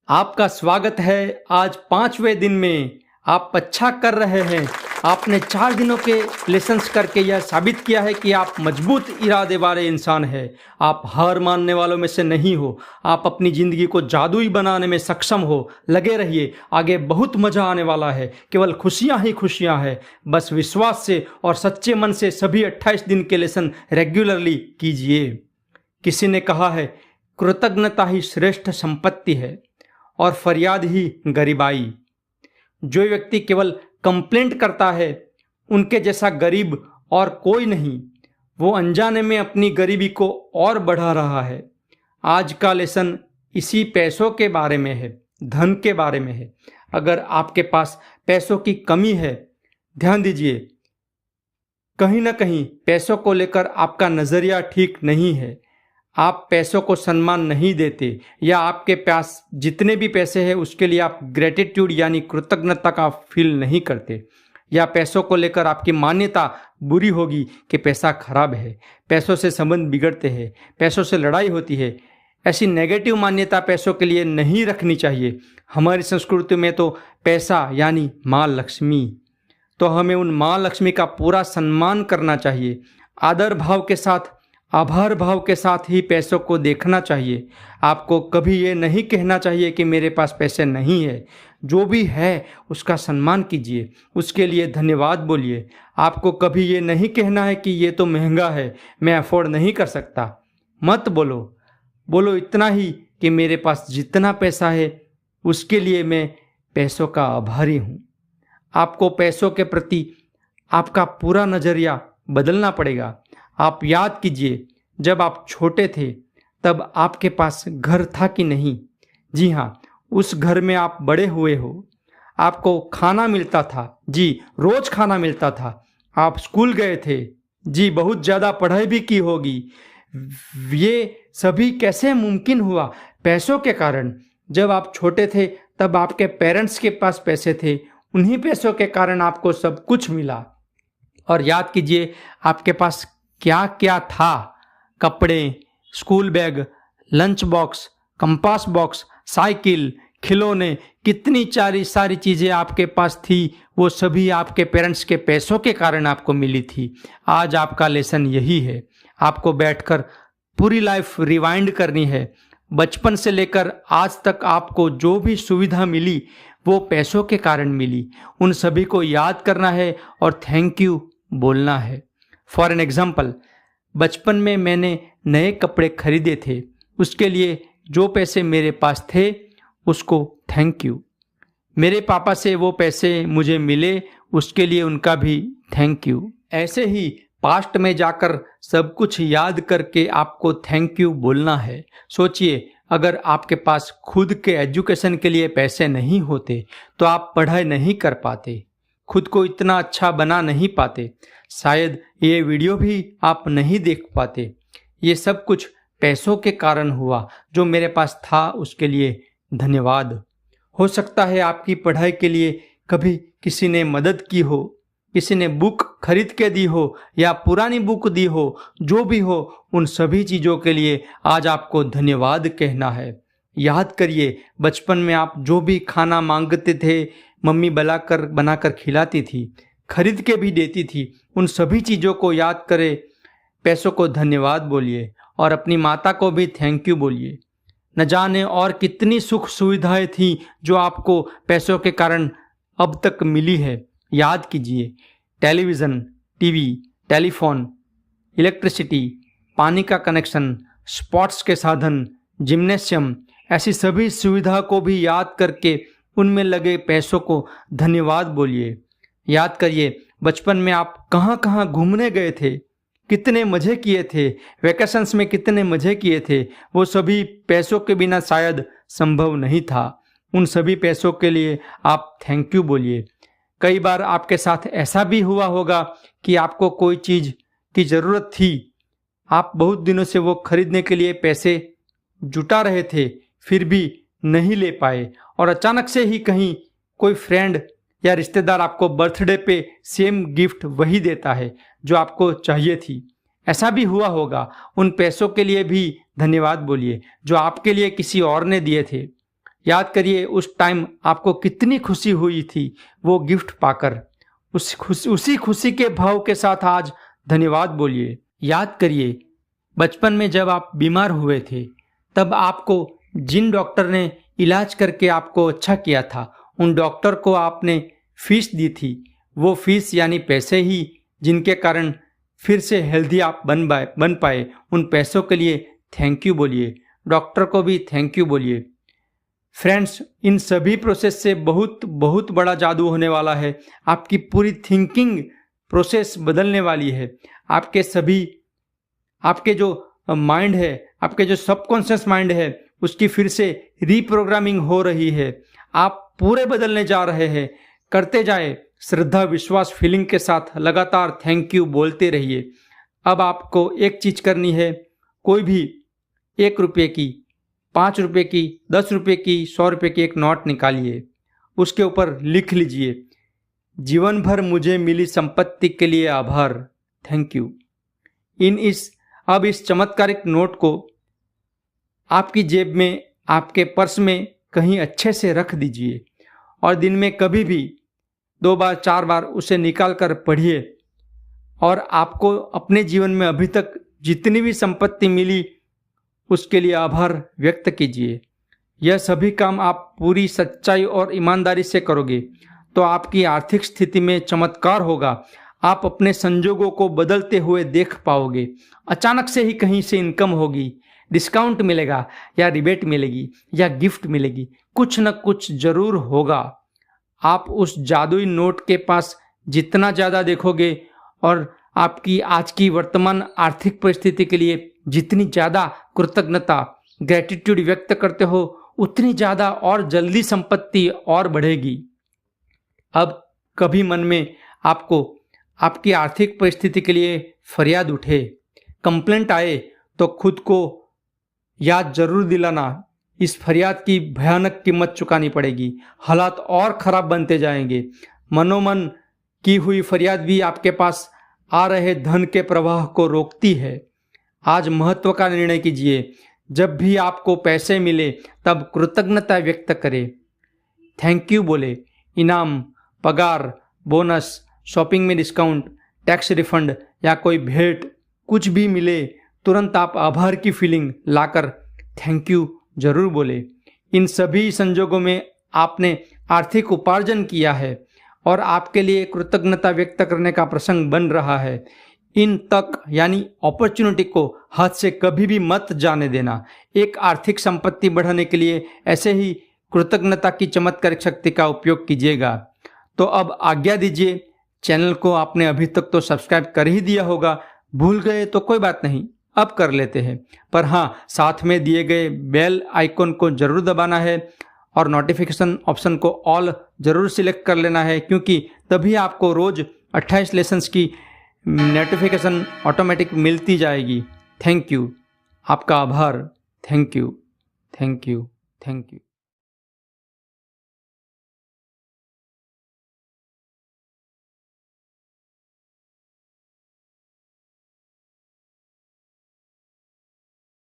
आपका स्वागत है आज 5वें दिन में। आप अच्छा कर रहे हैं। आपने 4 दिनों के लेसन्स करके यह साबित किया है कि आप मजबूत इरादे वाले इंसान हैं। आप हार मानने वालों में से नहीं हो। आप अपनी ज़िंदगी को जादुई बनाने में सक्षम हो। लगे रहिए, आगे बहुत मज़ा आने वाला है। केवल खुशियाँ ही खुशियाँ हैं। बस विश्वास से और सच्चे मन से सभी 28 दिन के लेसन रेगुलरली कीजिए। किसी ने कहा है, कृतज्ञता ही श्रेष्ठ संपत्ति है और फरियाद ही गरीबाई। जो व्यक्ति केवल कंप्लेंट करता है, उनके जैसा गरीब और कोई नहीं। वो अनजाने में अपनी गरीबी को और बढ़ा रहा है। आज का लेसन इसी पैसों के बारे में है, धन के बारे में है। अगर आपके पास पैसों की कमी है, ध्यान दीजिए, कहीं ना कहीं पैसों को लेकर आपका नज़रिया ठीक नहीं है। आप पैसों को सम्मान नहीं देते, या आपके पास जितने भी पैसे हैं उसके लिए आप ग्रेटिट्यूड यानी कृतज्ञता का फील नहीं करते, या पैसों को लेकर आपकी मान्यता बुरी होगी कि पैसा खराब है, पैसों से संबंध बिगड़ते हैं, पैसों से लड़ाई होती है। ऐसी नेगेटिव मान्यता पैसों के लिए नहीं रखनी चाहिए। हमारी संस्कृति में तो पैसा यानी माँ लक्ष्मी, तो हमें उन माँ लक्ष्मी का पूरा सम्मान करना चाहिए। आदर भाव के साथ, आभार भाव के साथ ही पैसों को देखना चाहिए। आपको कभी ये नहीं कहना चाहिए कि मेरे पास पैसे नहीं है। जो भी है उसका सम्मान कीजिए, उसके लिए धन्यवाद बोलिए। आपको कभी ये नहीं कहना है कि ये तो महंगा है, मैं अफोर्ड नहीं कर सकता। मत बोलो इतना ही कि मेरे पास जितना पैसा है उसके लिए मैं पैसों का आभारी हूँ। आपको पैसों के प्रति आपका पूरा नज़रिया बदलना पड़ेगा। आप याद कीजिए, जब आप छोटे थे तब आपके पास घर था कि नहीं? जी हाँ, उस घर में आप बड़े हुए हो। आपको खाना मिलता था, जी रोज खाना मिलता था। आप स्कूल गए थे, जी बहुत ज़्यादा पढ़ाई भी की होगी। ये सभी कैसे मुमकिन हुआ? पैसों के कारण। जब आप छोटे थे तब आपके पेरेंट्स के पास पैसे थे, उन्हीं पैसों के कारण आपको सब कुछ मिला। और याद कीजिए, आपके पास क्या क्या था? कपड़े, school bag, lunch box, compass box, cycle, खिलौने, कितनी सारी चीज़ें आपके पास थी। वो सभी आपके पेरेंट्स के पैसों के कारण आपको मिली थी। आज आपका लेसन यही है। आपको बैठकर पूरी लाइफ रिवाइंड करनी है। बचपन से लेकर आज तक आपको जो भी सुविधा मिली वो पैसों के कारण मिली। उन सभी को याद करना है और थैंक यू बोलना है। फॉर एन एग्जाम्पल, बचपन में मैंने नए कपड़े खरीदे थे, उसके लिए जो पैसे मेरे पास थे उसको थैंक यू। मेरे पापा से वो पैसे मुझे मिले, उसके लिए उनका भी थैंक यू। ऐसे ही पास्ट में जाकर सब कुछ याद करके आपको थैंक यू बोलना है। सोचिए, अगर आपके पास खुद के एजुकेशन के लिए पैसे नहीं होते तो आप पढ़ाई नहीं कर पाते, खुद को इतना अच्छा बना नहीं पाते, शायद ये वीडियो भी आप नहीं देख पाते। ये सब कुछ पैसों के कारण हुआ। जो मेरे पास था उसके लिए धन्यवाद। हो सकता है आपकी पढ़ाई के लिए कभी किसी ने मदद की हो, किसी ने बुक खरीद के दी हो या पुरानी बुक दी हो, जो भी हो, उन सभी चीज़ों के लिए आज आपको धन्यवाद कहना है। याद करिए, बचपन में आप जो भी खाना मांगते थे, मम्मी बनाकर खिलाती थी, खरीद के भी देती थी। उन सभी चीज़ों को याद करें, पैसों को धन्यवाद बोलिए और अपनी माता को भी थैंक यू बोलिए। न जाने और कितनी सुख सुविधाएं थी जो आपको पैसों के कारण अब तक मिली है। याद कीजिए, टेलीविज़न, टीवी, टेलीफोन, इलेक्ट्रिसिटी, पानी का कनेक्शन, स्पोर्ट्स के साधन, जिम्नेशियम, ऐसी सभी सुविधा को भी याद करके उनमें लगे पैसों को धन्यवाद बोलिए। याद करिए, बचपन में आप कहाँ कहाँ घूमने गए थे, कितने मज़े किए थे, वैकेशंस में कितने मज़े किए थे। वो सभी पैसों के बिना शायद संभव नहीं था। उन सभी पैसों के लिए आप थैंक यू बोलिए। कई बार आपके साथ ऐसा भी हुआ होगा कि आपको कोई चीज़ की ज़रूरत थी, आप बहुत दिनों से वो खरीदने के लिए पैसे जुटा रहे थे, फिर भी नहीं ले पाए, और अचानक से ही कहीं कोई फ्रेंड या रिश्तेदार आपको बर्थडे पे सेम गिफ्ट वही देता है जो आपको चाहिए थी। ऐसा भी हुआ होगा। उन पैसों के लिए भी धन्यवाद बोलिए जो आपके लिए किसी और ने दिए थे। याद करिए उस टाइम आपको कितनी खुशी हुई थी वो गिफ्ट पाकर। उसी खुशी के भाव के साथ आज धन्यवाद बोलिए। याद करिए बचपन में जब आप बीमार हुए थे तब आपको जिन डॉक्टर ने इलाज करके आपको अच्छा किया था उन डॉक्टर को आपने फीस दी थी। वो फीस यानी पैसे ही जिनके कारण फिर से हेल्दी आप बन पाए, उन पैसों के लिए थैंक यू बोलिए। डॉक्टर को भी थैंक यू बोलिए। फ्रेंड्स, इन सभी प्रोसेस से बहुत बहुत बड़ा जादू होने वाला है। आपकी पूरी थिंकिंग प्रोसेस बदलने वाली है। आपके जो माइंड है, आपके जो सबकॉन्शियस माइंड है, उसकी फिर से रीप्रोग्रामिंग हो रही है। आप पूरे बदलने जा रहे हैं। करते जाए श्रद्धा, विश्वास, फीलिंग के साथ लगातार थैंक यू बोलते रहिए। अब आपको एक चीज़ करनी है, कोई भी 1 रुपये की, 5 रुपये की, 10 रुपये की, 100 रुपये की एक नोट निकालिए। उसके ऊपर लिख लीजिए, जीवन भर मुझे मिली संपत्ति के लिए आभार, थैंक यू। अब इस चमत्कारिक नोट को आपकी जेब में, आपके पर्स में कहीं अच्छे से रख दीजिए और दिन में कभी भी 2 बार 4 बार उसे निकाल कर पढ़िए और आपको अपने जीवन में अभी तक जितनी भी संपत्ति मिली उसके लिए आभार व्यक्त कीजिए। यह सभी काम आप पूरी सच्चाई और ईमानदारी से करोगे तो आपकी आर्थिक स्थिति में चमत्कार होगा। आप अपने संजोगों को बदलते हुए देख पाओगे। अचानक से ही कहीं से इनकम होगी, डिस्काउंट मिलेगा या रिबेट मिलेगी या गिफ्ट मिलेगी, कुछ न कुछ जरूर होगा। आप उस जादुई नोट के पास जितना ज़्यादा देखोगे और आपकी आज की वर्तमान आर्थिक परिस्थिति के लिए जितनी ज़्यादा कृतज्ञता, ग्रेटिट्यूड व्यक्त करते हो, उतनी ज़्यादा और जल्दी संपत्ति और बढ़ेगी। अब कभी मन में आपको आपकी आर्थिक परिस्थिति के लिए फरियाद उठे, कंप्लेंट आए तो खुद को याद जरूर दिलाना, इस फरियाद की भयानक कीमत चुकानी पड़ेगी। हालात और ख़राब बनते जाएंगे। मनोमन की हुई फरियाद भी आपके पास आ रहे धन के प्रवाह को रोकती है। आज महत्व का निर्णय कीजिए। जब भी आपको पैसे मिले तब कृतज्ञता व्यक्त करें, थैंक यू बोले। इनाम, पगार, बोनस, शॉपिंग में डिस्काउंट, टैक्स रिफंड या कोई भेंट कुछ भी मिले, तुरंत आप आभार की फीलिंग लाकर थैंक यू जरूर बोले। इन सभी संजोगों में आपने आर्थिक उपार्जन किया है और आपके लिए कृतज्ञता व्यक्त करने का प्रसंग बन रहा है। इन तक यानी अपॉर्चुनिटी को हाथ से कभी भी मत जाने देना। एक आर्थिक संपत्ति बढ़ाने के लिए ऐसे ही कृतज्ञता की चमत्कारिक शक्ति का उपयोग कीजिएगा। तो अब आज्ञा दीजिए। चैनल को आपने अभी तक तो सब्सक्राइब कर ही दिया होगा, भूल गए तो कोई बात नहीं, अब कर लेते हैं। पर हाँ, साथ में दिए गए बेल आइकन को जरूर दबाना है और नोटिफिकेशन ऑप्शन को ऑल जरूर सिलेक्ट कर लेना है, क्योंकि तभी आपको रोज 28 लेसन्स की नोटिफिकेशन ऑटोमेटिक मिलती जाएगी। थैंक यू, आपका आभार। Thank you, thank you, thank you.